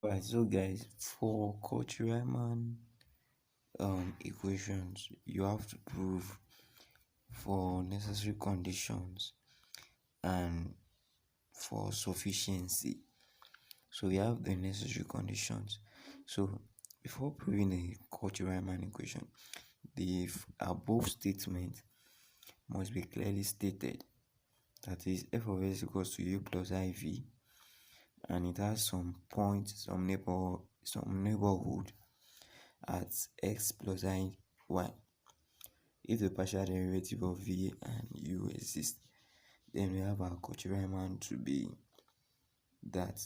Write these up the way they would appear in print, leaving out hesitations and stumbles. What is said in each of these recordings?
Right, so guys, for Cauchy Riemann equations, you have to prove for necessary conditions and for sufficiency. So we have the necessary conditions. So before proving the Cauchy Riemann equation, the above statement must be clearly stated. That is, f of s equals to u plus iv, and it has some point, some neighborhood at x plus I y. If the partial derivative of v and u exists, then we have our Cauchy Riemann to be that.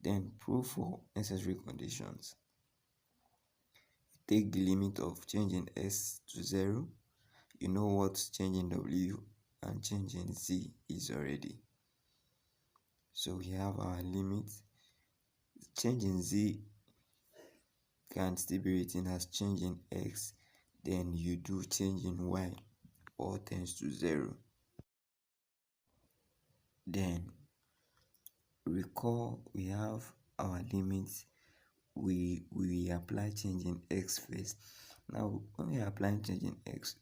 Then prove for necessary conditions. Take the limit of changing s to 0. You know what changing w and changing z is already. So we have our limit. Changing z can still be written as changing x, then you do changing y, all tends to 0. Then recall we have our limits. We apply changing x first. Now when we are applying changing x,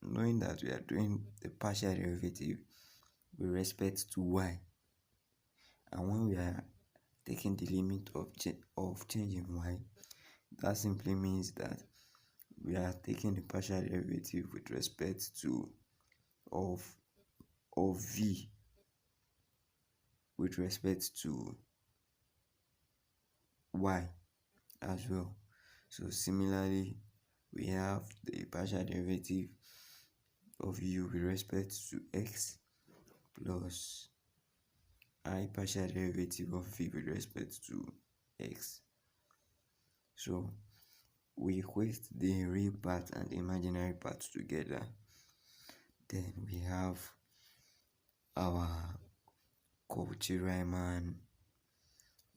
knowing that we are doing the partial derivative with respect to y, and when we are taking the limit of changing y, that simply means that we are taking the partial derivative with respect to of v with respect to y as well. So similarly, we have the partial derivative of u with respect to x plus I partial derivative of v with respect to x. So we equate the real part and the imaginary part together. Then we have our Cauchy Riemann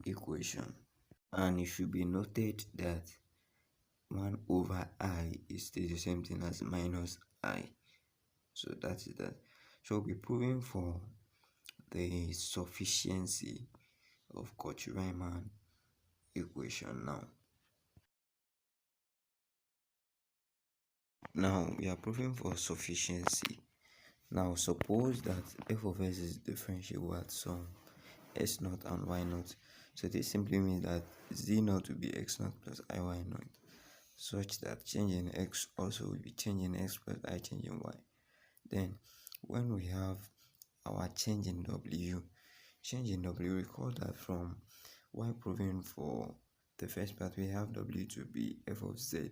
equation. And it should be noted that 1 over I is still the same thing as minus I. So that is that. So we'll be proving for the sufficiency of Cauchy Riemann equation now. Now we are proving for sufficiency. Now suppose that f of s is differentiable at some s naught and y naught. So this simply means that z naught will be x naught plus iy naught, such that changing x also will be changing x plus I changing y. Then when we have our change in w, recall that from while proving for the first part, we have w to be f of z.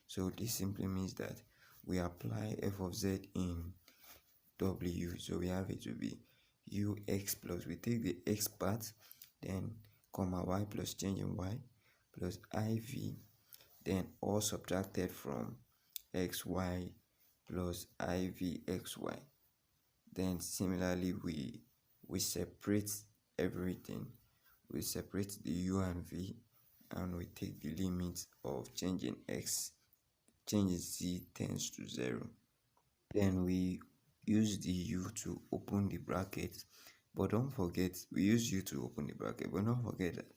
So this simply means that we apply f of z in w. So we have it to be ux plus, we take the x part, then comma y plus change in y plus iv, then all subtracted from xy plus ivxy. Then similarly we separate everything. We separate the u and v, and we take the limit of changing x, changing z tends to 0. Then we use the u to open the bracket, but don't forget we use u to open the bracket, but don't forget that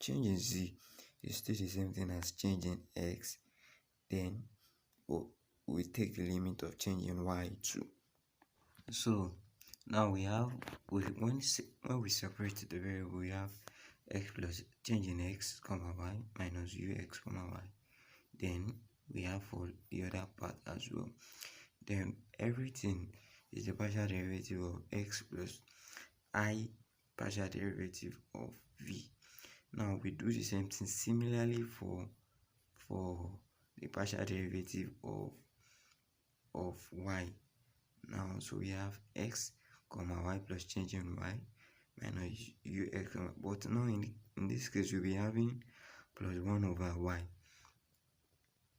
changing z is still the same thing as changing x. Then we take the limit of changing y too. So now we have, when we separate the variable, we have x plus changing x comma y minus ux comma y. Then we have for the other part as well. Then everything is the partial derivative of x plus I partial derivative of v. Now we do the same thing similarly for the partial derivative of y. Now so we have x comma y plus changing y minus ux, but now in this case we'll be having plus 1 over y.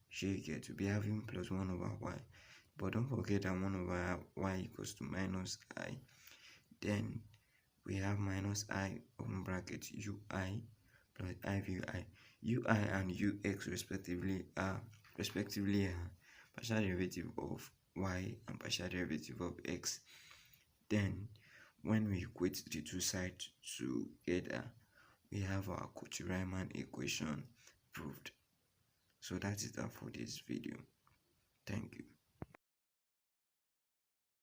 You get to be having plus 1 over y, but don't forget that 1 over y equals to minus I. Then we have minus I open bracket ui plus ivi. Ui and ux respectively are partial derivative of y and partial derivative of x. Then when we equate the two sides together, we have our Cauchy Riemann equation proved. So that is that for this video. Thank you.